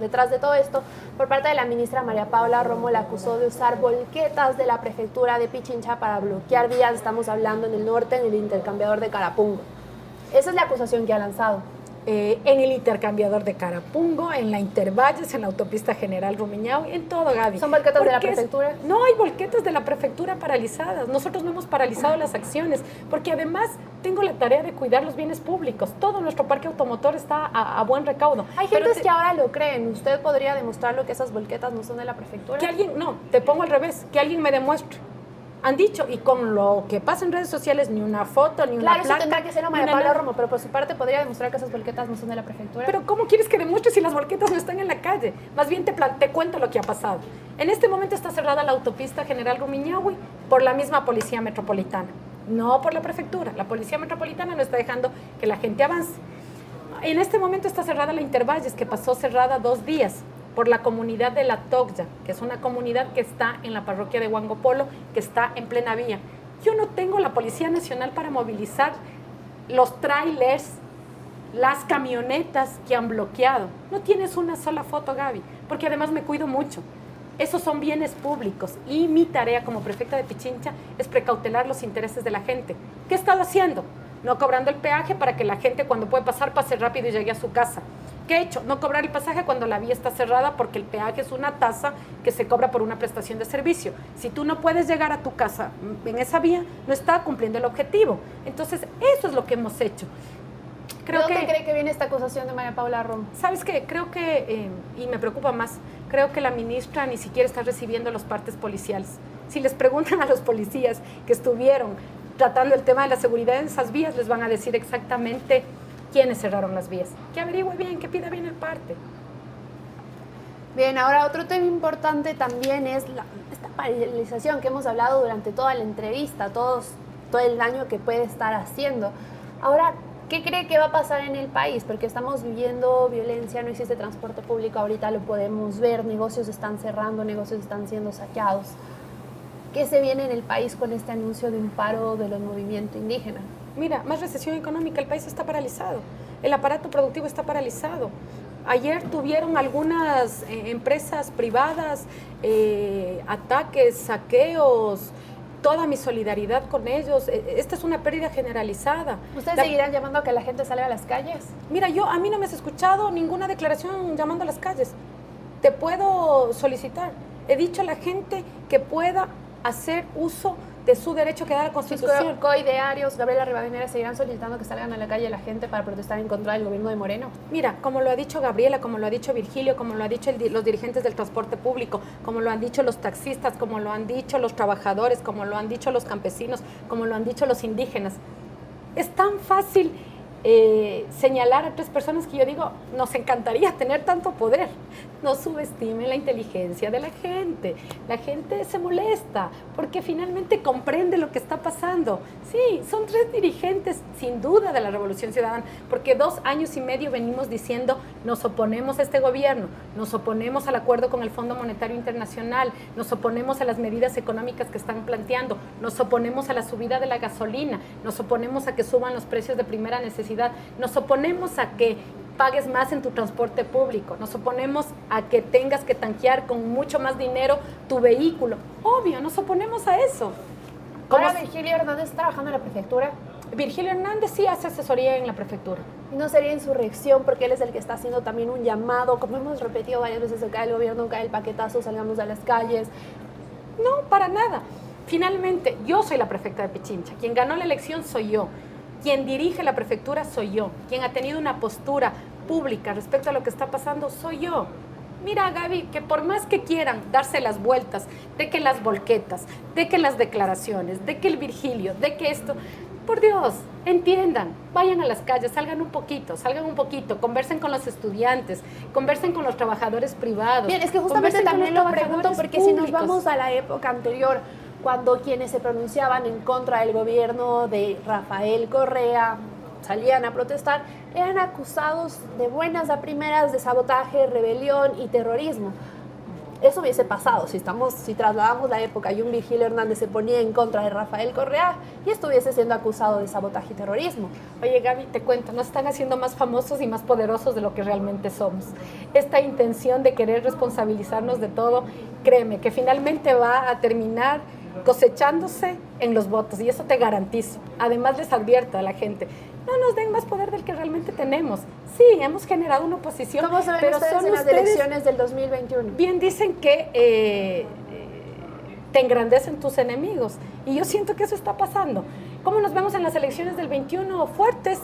S3: detrás de todo esto. Por parte de la ministra María Paula Romo, la acusó de usar volquetas de la prefectura de Pichincha para bloquear vías. Estamos hablando en el norte, en el intercambiador de Carapungo. Esa es la acusación que ha lanzado.
S4: En el intercambiador de Carapungo, en la Intervalles, en la autopista General Rumiñahui, en todo, Gaby.
S3: ¿Son volquetas de la prefectura?
S4: No hay volquetas de la prefectura paralizadas. Nosotros no hemos paralizado las acciones, porque además tengo la tarea de cuidar los bienes públicos. Todo nuestro parque automotor está a buen recaudo.
S3: Hay gentes que ahora lo creen. ¿Usted podría demostrarlo que esas volquetas no son de la prefectura?
S4: Que alguien, no, te pongo al revés, que alguien me demuestre. Han dicho, y con lo que pasa en redes sociales, ni una foto, ni una placa.
S3: Claro, eso tendrá que ser María Paula Romo, pero por su parte podría demostrar que esas volquetas no son de la prefectura.
S4: Pero ¿cómo quieres que demuestre si las volquetas no están en la calle? Más bien te cuento lo que ha pasado. En este momento está cerrada la autopista General Rumiñahui por la misma Policía Metropolitana, no por la prefectura. La Policía Metropolitana no está dejando que la gente avance. En este momento está cerrada la Intervalles, que pasó cerrada 2 días. Por la comunidad de La Togya, que es una comunidad que está en la parroquia de Huangopolo, que está en plena vía. Yo no tengo la Policía Nacional para movilizar los trailers, las camionetas que han bloqueado. No tienes una sola foto, Gaby, porque además me cuido mucho. Esos son bienes públicos y mi tarea como prefecta de Pichincha es precautelar los intereses de la gente. ¿Qué he estado haciendo? No cobrando el peaje para que la gente cuando puede pasar pase rápido y llegue a su casa. ¿Qué he hecho? No cobrar el pasaje cuando la vía está cerrada, porque el peaje es una tasa que se cobra por una prestación de servicio. Si tú no puedes llegar a tu casa en esa vía, no está cumpliendo el objetivo. Entonces, eso es lo que hemos hecho.
S3: ¿De dónde cree que viene esta acusación de María Paula Romo?
S4: ¿Sabes qué? Creo que, y me preocupa más, creo que la ministra ni siquiera está recibiendo los partes policiales. Si les preguntan a los policías que estuvieron tratando el tema de la seguridad en esas vías, les van a decir exactamente quiénes cerraron las vías. Que averigüe bien, que pida bien el parte.
S3: Bien, ahora otro tema importante también es esta paralización que hemos hablado durante toda la entrevista, todo el daño que puede estar haciendo. Ahora, ¿qué cree que va a pasar en el país? Porque estamos viviendo violencia, no existe transporte público, ahorita lo podemos ver, negocios están cerrando, negocios están siendo saqueados. ¿Qué se viene en el país con este anuncio de un paro de los movimientos indígenas?
S4: Mira, más recesión económica, el país está paralizado, el aparato productivo está paralizado. Ayer tuvieron algunas empresas privadas ataques, saqueos, toda mi solidaridad con ellos. Esta es una pérdida generalizada.
S3: ¿Ustedes seguirán llamando a que la gente salga a las calles?
S4: Mira, a mí no me has escuchado ninguna declaración llamando a las calles. Te puedo solicitar. He dicho a la gente que pueda hacer uso de su derecho que da la Constitución.
S3: Coidearios, Gabriela Rivadeneira, seguirán solicitando que salgan a la calle la gente para protestar en contra del gobierno de Moreno.
S4: Mira, como lo ha dicho Gabriela, como lo ha dicho Virgilio, como lo han dicho los dirigentes del transporte público, como lo han dicho los taxistas, como lo han dicho los trabajadores, como lo han dicho los campesinos, como lo han dicho los indígenas. Es tan fácil señalar a 3 personas que yo digo, nos encantaría tener tanto poder. No subestimen la inteligencia de la gente. La gente se molesta porque finalmente comprende lo que está pasando. Sí, son 3 dirigentes sin duda de la Revolución Ciudadana, porque 2 años y medio venimos diciendo, nos oponemos a este gobierno, nos oponemos al acuerdo con el Fondo Monetario Internacional, nos oponemos a las medidas económicas que están planteando, nos oponemos a la subida de la gasolina, nos oponemos a que suban los precios de primera necesidad, nos oponemos a que pagues más en tu transporte público, nos oponemos a que tengas que tanquear con mucho más dinero tu vehículo. Obvio, nos oponemos a eso.
S3: Ahora Virgilio Hernández está trabajando en la prefectura.
S4: Virgilio Hernández sí hace asesoría en la prefectura.
S3: ¿No sería insurrección porque él es el que está haciendo también un llamado? Como hemos repetido varias veces, se cae el gobierno, cae el paquetazo, salgamos a las calles.
S4: No, para nada. Finalmente, yo soy la prefecta de Pichincha. Quien ganó la elección soy yo. Quien dirige la prefectura soy yo. Quien ha tenido una postura pública respecto a lo que está pasando soy yo. Mira, Gaby, que por más que quieran darse las vueltas, de que las volquetas, de que las declaraciones, de que el Virgilio, de que esto, por Dios, entiendan, vayan a las calles, salgan un poquito, conversen con los estudiantes, conversen con los trabajadores privados.
S3: Bien, es que justamente también lo pregunto porque si nos vamos a la época anterior, cuando quienes se pronunciaban en contra del gobierno de Rafael Correa salían a protestar, eran acusados de buenas a primeras de sabotaje, rebelión y terrorismo. Eso hubiese pasado si trasladamos la época y un Virgilio Hernández se ponía en contra de Rafael Correa y estuviese siendo acusado de sabotaje y terrorismo.
S4: Oye, Gaby, te cuento, nos están haciendo más famosos y más poderosos de lo que realmente somos. Esta intención de querer responsabilizarnos de todo, créeme, que finalmente va a terminar cosechándose en los votos, y eso te garantizo. Además, les advierto a la gente, no nos den más poder del que realmente tenemos. Sí, hemos generado una oposición,
S3: ¿cómo se ven
S4: pero
S3: ustedes
S4: son
S3: en las
S4: ustedes,
S3: elecciones del 2021?
S4: Bien dicen que te engrandecen tus enemigos, y yo siento que eso está pasando. ¿Cómo nos vemos en las elecciones del 21? Fuertes,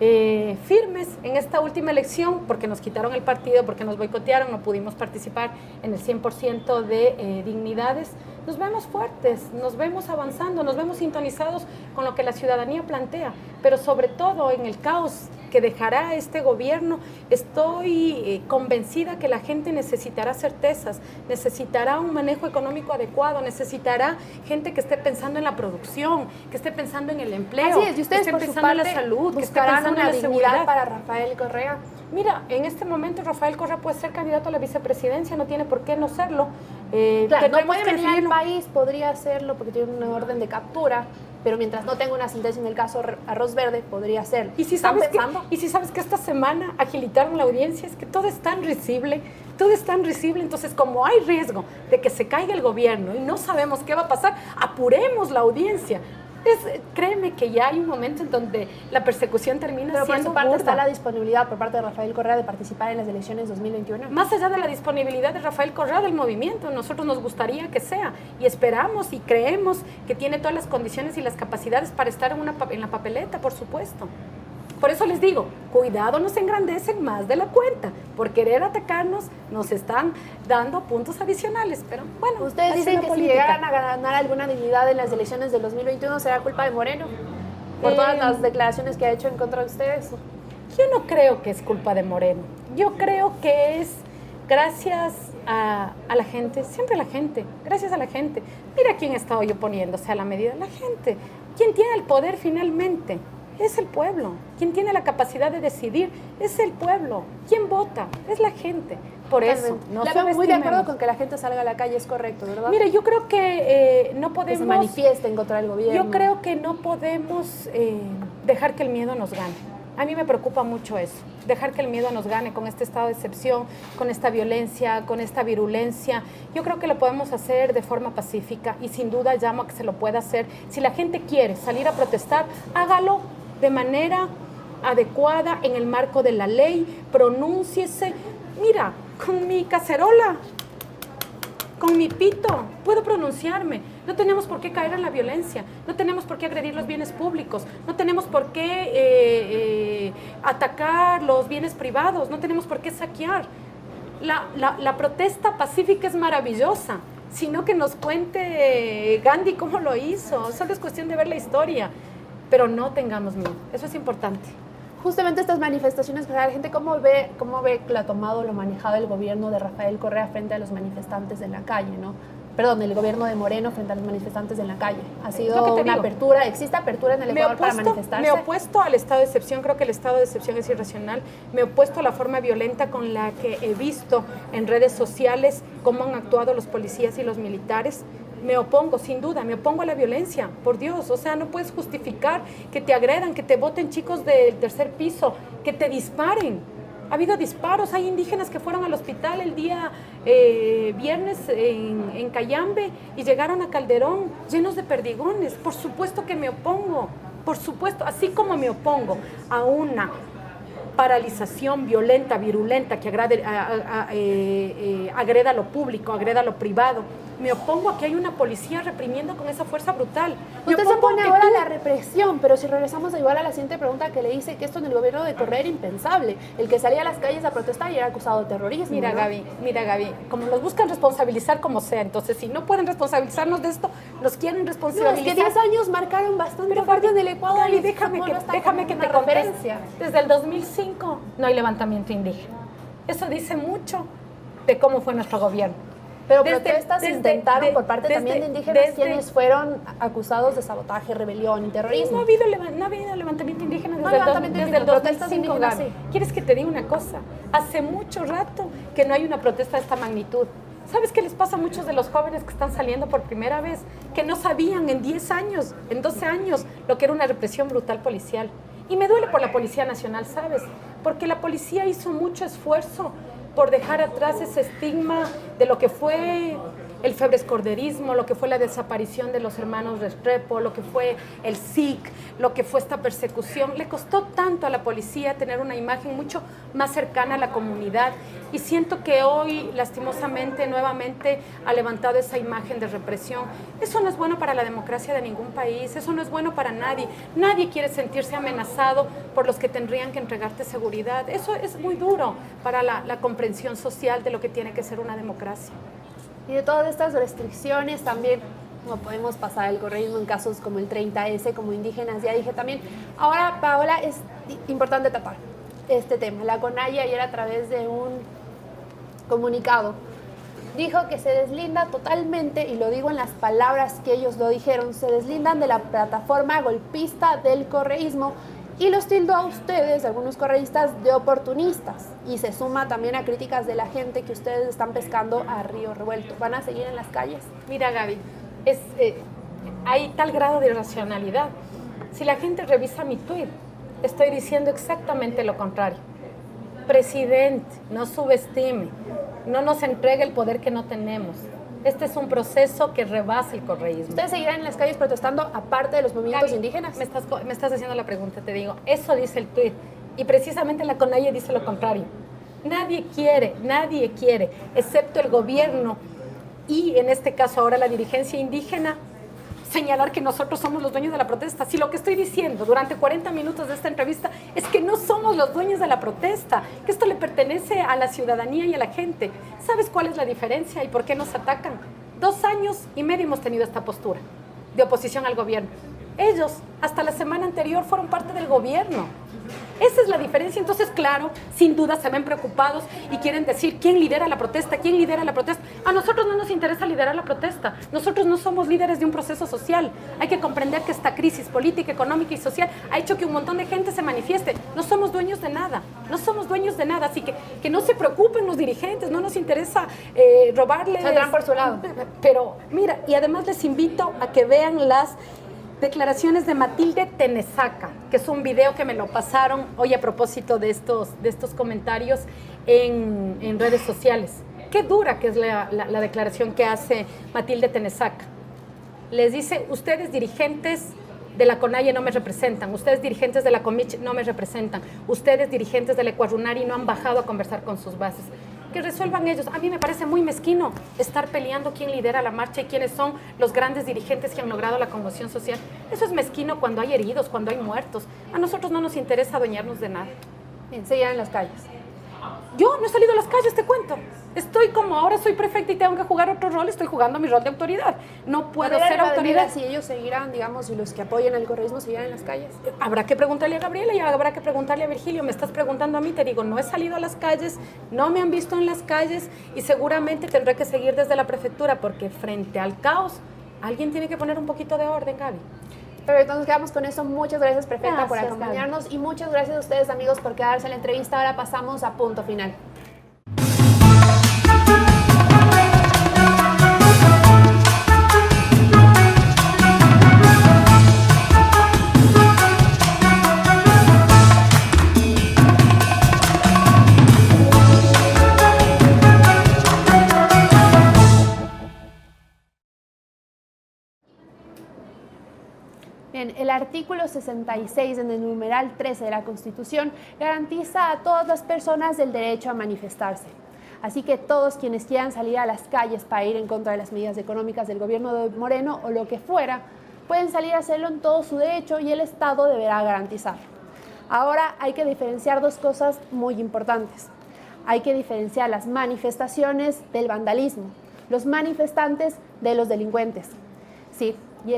S4: firmes en esta última elección, porque nos quitaron el partido, porque nos boicotearon, no pudimos participar en el 100% de dignidades. Nos vemos fuertes, nos vemos avanzando, nos vemos sintonizados con lo que la ciudadanía plantea, pero sobre todo en el caos que dejará este gobierno, estoy convencida que la gente necesitará certezas, necesitará un manejo económico adecuado, necesitará gente que esté pensando en la producción, que esté pensando en el empleo,
S3: Así es, y ustedes
S4: que esté
S3: por su
S4: pensando en
S3: parte
S4: la salud, que esté
S3: buscarán
S4: pensando en
S3: una
S4: la
S3: dignidad
S4: seguridad.
S3: para Rafael Correa.
S4: Mira, en este momento Rafael Correa puede ser candidato a la vicepresidencia, no tiene por qué no serlo.
S3: Claro, no
S4: Tendremos
S3: puede
S4: que
S3: venir al
S4: decidirlo.
S3: país, podría hacerlo porque tiene una orden de captura, pero mientras no tenga una sentencia en el caso Arroz Verde, podría hacerlo.
S4: Y si
S3: ¿Están
S4: sabes
S3: pensando?
S4: y si sabes que esta semana agilitaron la audiencia, es que todo es tan risible, entonces como hay riesgo de que se caiga el gobierno y no sabemos qué va a pasar, apuremos la audiencia. Créeme que ya hay un momento en donde la persecución termina
S3: Pero por
S4: siendo
S3: su parte
S4: burda.
S3: está la disponibilidad por parte de Rafael Correa de participar en las elecciones 2021.
S4: Más allá de la disponibilidad de Rafael Correa del movimiento, nosotros nos gustaría que sea, y esperamos y creemos que tiene todas las condiciones y las capacidades para estar en la papeleta, por supuesto. Por eso les digo, cuidado, nos engrandecen más de la cuenta. Por querer atacarnos, nos están dando puntos adicionales. Pero bueno,
S3: Ustedes
S4: así
S3: dicen
S4: es la
S3: que si
S4: política.
S3: llegaran a ganar alguna dignidad en las elecciones del 2021, ¿será culpa de Moreno? Por todas las declaraciones que ha hecho en contra de ustedes.
S4: Yo no creo que es culpa de Moreno. Yo creo que es gracias a la gente, siempre a la gente, gracias a la gente. Mira quién está hoy oponiéndose a la medida, la gente. ¿Quién tiene el poder finalmente? Es el pueblo. ¿Quién tiene la capacidad de decidir? Es el pueblo. ¿Quién vota? Es la gente. Por eso, no
S3: La veo muy de acuerdo
S4: subestimemos.
S3: con que la gente salga a la calle, es correcto, ¿verdad?
S4: Mira, yo creo que no
S3: que
S4: podemos...
S3: se manifiesten contra el gobierno.
S4: Yo creo que no podemos dejar que el miedo nos gane. A mí me preocupa mucho eso, dejar que el miedo nos gane con este estado de excepción, con esta violencia, con esta virulencia. Yo creo que lo podemos hacer de forma pacífica y sin duda llamo a que se lo pueda hacer. Si la gente quiere salir a protestar, hágalo de manera adecuada, en el marco de la ley, pronúnciese. Mira, con mi cacerola, con mi pito, puedo pronunciarme. No tenemos por qué caer en la violencia, no tenemos por qué agredir los bienes públicos, no tenemos por qué atacar los bienes privados, no tenemos por qué saquear. La protesta pacífica es maravillosa, sino que nos cuente Gandhi cómo lo hizo. Solo es cuestión de ver la historia, pero no tengamos miedo, eso es importante.
S3: Justamente estas manifestaciones, la gente, ¿cómo ve lo tomado, lo manejado el gobierno de Rafael Correa frente a los manifestantes en la calle, ¿no? Perdón, el gobierno de Moreno frente a los manifestantes en la calle. Ha sido una apertura, ¿existe apertura en el Ecuador para manifestarse?
S4: Me opuesto al estado de excepción, creo que el estado de excepción es irracional. Me opuesto a la forma violenta con la que he visto en redes sociales cómo han actuado los policías y los militares. Me opongo, sin duda, me opongo a la violencia, por Dios. O sea, no puedes justificar que te agredan, que te boten chicos del tercer piso, que te disparen. Ha habido disparos, hay indígenas que fueron al hospital el día viernes en Cayambe y llegaron a Calderón llenos de perdigones. Por supuesto que me opongo, por supuesto, así como me opongo a una paralización violenta, virulenta, que agreda lo público, agreda lo privado. me opongo a que haya una policía reprimiendo con esa fuerza brutal.
S3: Usted se pone ahora a la represión, pero si regresamos igual a la siguiente pregunta que le hice, que esto en el gobierno de Correa era impensable, el que salía a las calles a protestar y era acusado de terrorismo.
S4: Mira,
S3: ¿no?
S4: Gaby, como nos buscan responsabilizar como sea, entonces si no pueden responsabilizarnos de esto, nos quieren
S3: No,
S4: responsabilizar.
S3: es que 10 años marcaron bastante fuerte en el Ecuador.
S4: Gaby,
S3: y
S4: déjame que te
S3: referencia.
S4: conteste. Desde el 2005 no hay levantamiento indígena. Eso dice mucho de cómo fue nuestro gobierno.
S3: Pero protestas intentaron por parte también de indígenas quienes fueron acusados de sabotaje, rebelión y terrorismo.
S4: No ha habido levantamiento indígena desde el 2005, Gaby.
S3: Sí.
S4: ¿Quieres que te diga una cosa? Hace mucho rato que no hay una protesta de esta magnitud. ¿Sabes qué les pasa a muchos de los jóvenes que están saliendo por primera vez? Que no sabían en 10 años, en 12 años, lo que era una represión brutal policial. Y me duele por la Policía Nacional, ¿sabes? Porque la policía hizo mucho esfuerzo por dejar atrás ese estigma de lo que fue el febrescorderismo, lo que fue la desaparición de los hermanos Restrepo, lo que fue el SIC, lo que fue esta persecución. Le costó tanto a la policía tener una imagen mucho más cercana a la comunidad y siento que hoy, lastimosamente, nuevamente ha levantado esa imagen de represión. Eso no es bueno para la democracia de ningún país, eso no es bueno para nadie. Nadie quiere sentirse amenazado por los que tendrían que entregarte seguridad. Eso es muy duro para la comprensión social de lo que tiene que ser una democracia.
S3: Y de todas estas restricciones también, no podemos pasar el correísmo en casos como el 30S, como indígenas, ya dije también. Ahora, Paola, es importante tapar este tema. La CONAIE ayer a través de un comunicado dijo que se deslinda totalmente, y lo digo en las palabras que ellos lo dijeron, se deslindan de la plataforma golpista del correísmo y los tildó a ustedes, algunos correístas, de oportunistas. Y se suma también a críticas de la gente que ustedes están pescando a río revuelto. ¿Van a seguir en las calles?
S4: Mira, Gaby, hay tal grado de irracionalidad. Si la gente revisa mi tuit, estoy diciendo exactamente lo contrario. Presidente, no subestime, no nos entregue el poder que no tenemos. Este es un proceso que rebasa el correísmo.
S3: ¿Ustedes seguirán en las calles protestando aparte de los movimientos
S4: Gaby,
S3: indígenas?
S4: Me estás haciendo la pregunta, te digo. Eso dice el tuit. Y precisamente la CONAIE dice lo contrario. Nadie quiere, excepto el gobierno y en este caso ahora la dirigencia indígena, señalar que nosotros somos los dueños de la protesta. Si lo que estoy diciendo durante 40 minutos de esta entrevista es que no somos los dueños de la protesta, que esto le pertenece a la ciudadanía y a la gente. ¿Sabes cuál es la diferencia y por qué nos atacan? 2 años y medio hemos tenido esta postura de oposición al gobierno. Ellos, hasta la semana anterior, fueron parte del gobierno. Esa es la diferencia. Entonces, claro, sin duda se ven preocupados y quieren decir quién lidera la protesta, quién lidera la protesta. A nosotros no nos interesa liderar la protesta. Nosotros no somos líderes de un proceso social. Hay que comprender que esta crisis política, económica y social ha hecho que un montón de gente se manifieste. No somos dueños de nada. No somos dueños de nada. Así que no se preocupen los dirigentes. No nos interesa robarles.
S3: Saldrán por su lado.
S4: Pero mira, y además les invito a que vean las declaraciones de Matilde Tenesaca, que es un video que me lo pasaron hoy a propósito de estos comentarios en redes sociales. Qué dura que es la declaración que hace Matilde Tenesaca. Les dice, ustedes dirigentes de la CONAIE no me representan, ustedes dirigentes de la Comich no me representan, ustedes dirigentes del Ecuarunari no han bajado a conversar con sus bases. Que resuelvan ellos. A mí me parece muy mezquino estar peleando quién lidera la marcha y quiénes son los grandes dirigentes que han logrado la conmoción social. Eso es mezquino cuando hay heridos, cuando hay muertos. A nosotros no nos interesa adueñarnos de nada.
S3: Bien, seguirán en las calles.
S4: Yo no he salido a las calles, te cuento. Estoy como ahora soy prefecta y tengo que jugar otro rol, estoy jugando mi rol de autoridad. No puedo ser autoridad.
S3: Si ellos seguirán, digamos, y los que apoyan el correísmo seguirán en las calles.
S4: Habrá que preguntarle a Gabriela y habrá que preguntarle a Virgilio. Me estás preguntando a mí, te digo, no he salido a las calles, no me han visto en las calles y seguramente tendré que seguir desde la prefectura porque frente al caos, alguien tiene que poner un poquito de orden, Gaby.
S3: Pero entonces quedamos con eso. Muchas gracias, prefecta, por
S4: Gracias,
S3: acompañarnos. Gaby. Y muchas gracias a ustedes, amigos, por quedarse en la entrevista. Ahora pasamos a punto final. Bien, el artículo 66 en el numeral 13 de la Constitución garantiza a todas las personas el derecho a manifestarse. Así que todos quienes quieran salir a las calles para ir en contra de las medidas económicas del gobierno de Moreno o lo que fuera, pueden salir a hacerlo en todo su derecho y el Estado deberá garantizarlo. Ahora hay que diferenciar dos cosas muy importantes. Hay que diferenciar las manifestaciones del vandalismo, los manifestantes de los delincuentes. Sí, y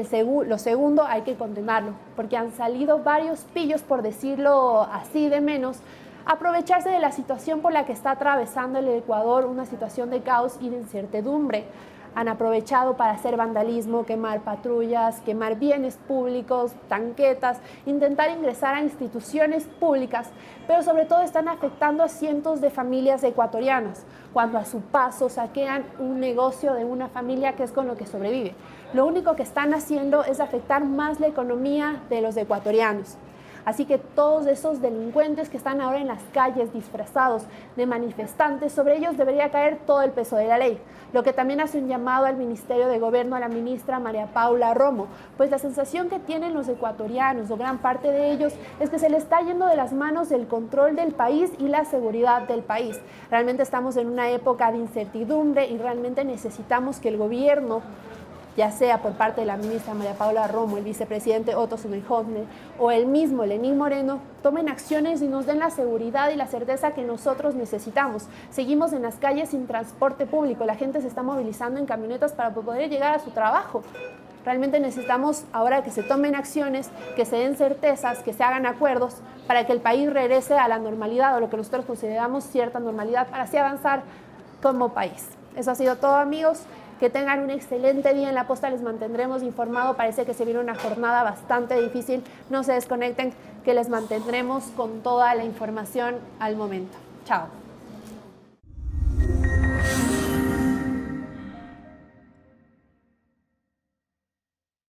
S3: lo segundo hay que condenarlo, porque han salido varios pillos, por decirlo así de menos, a aprovecharse de la situación por la que está atravesando el Ecuador, una situación de caos y de incertidumbre. Han aprovechado para hacer vandalismo, quemar patrullas, quemar bienes públicos, tanquetas, intentar ingresar a instituciones públicas, pero sobre todo están afectando a cientos de familias ecuatorianas, cuando a su paso saquean un negocio de una familia que es con lo que sobrevive. Lo único que están haciendo es afectar más la economía de los ecuatorianos. Así que todos esos delincuentes que están ahora en las calles disfrazados de manifestantes, sobre ellos debería caer todo el peso de la ley. Lo que también hace un llamado al Ministerio de Gobierno, a la ministra María Paula Romo, pues la sensación que tienen los ecuatorianos, o gran parte de ellos, es que se le está yendo de las manos el control del país y la seguridad del país. Realmente estamos en una época de incertidumbre y realmente necesitamos que el gobierno, ya sea por parte de la ministra María Paula Romo, el vicepresidente Otto Sonnehoffner o el mismo Lenín Moreno, tomen acciones y nos den la seguridad y la certeza que nosotros necesitamos. Seguimos en las calles sin transporte público, la gente se está movilizando en camionetas para poder llegar a su trabajo. Realmente necesitamos ahora que se tomen acciones, que se den certezas, que se hagan acuerdos para que el país regrese a la normalidad o lo que nosotros consideramos cierta normalidad para así avanzar como país. Eso ha sido todo, amigos. Que tengan un excelente día. En La Posta les mantendremos informado. Parece que se viene una jornada bastante difícil. No se desconecten, que les mantendremos con toda la información al momento. Chao.